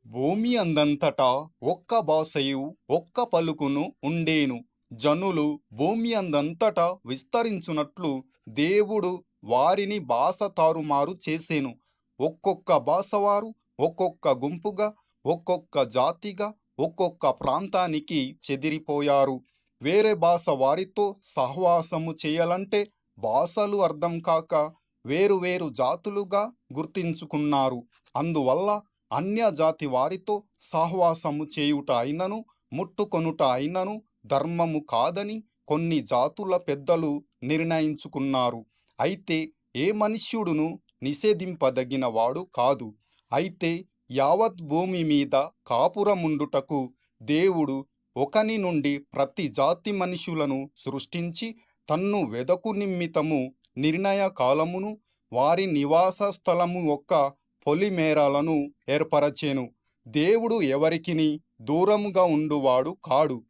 భూమి అందంతటా ఒక్క భాషయు ఒక్క పలుకును ఉండేను. జనులు భూమి అందంతటా విస్తరించునట్లు దేవుడు వారిని భాష తారుమారు చేసెను. ఒక్కొక్క భాషవారు ఒక్కొక్క గుంపుగా, ఒక్కొక్క జాతిగా, ఒక్కొక్క ప్రాంతానికి చెదిరిపోయారు. వేరే భాష వారితో సహవాసము చేయాలంటే భాషలు అర్థం కాక వేరు వేరు జాతులుగా గుర్తించుకున్నారు. అందువల్ల అన్యజాతి వారితో సహవాసము చేయుట అయినను ముట్టుకొనుట అయినను ధర్మము కాదని కొన్ని జాతుల పెద్దలు నిర్ణయించుకున్నారు. అయితే ఏ మనుష్యుడును నిషేధింపదగిన వాడు కాదు. అయితే యావత్ భూమి మీద కాపురముండుటకు దేవుడు ఒకని నుండి ప్రతి జాతి మనుషులను సృష్టించి తన్ను వెదకు నిమిత్తము నిర్ణయ కాలమును వారి నివాస స్థలము యొక్క పొలిమేరలను ఏర్పరచెను. దేవుడు ఎవరికిని దూరముగా ఉండువాడు కాడు.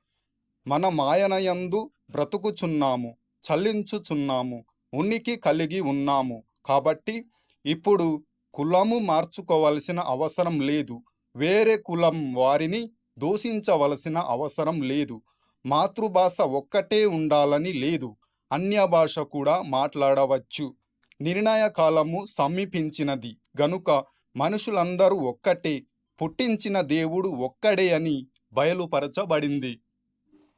మనమాయనయందు బ్రతుకుచున్నాము, చలించుచున్నాము, ఉనికి కలిగి ఉన్నాము. కాబట్టి ఇప్పుడు కులము మార్చుకోవలసిన అవసరం లేదు. వేరే కులం వారిని దూషించవలసిన అవసరం లేదు. మాతృభాష ఒక్కటే ఉండాలని లేదు. అన్య భాష కూడా మాట్లాడవచ్చు. నిర్ణయ కాలము సమీపించినది గనుక మనుషులందరూ ఒక్కటే, పుట్టించిన దేవుడు ఒక్కడే అని బయలుపరచబడింది.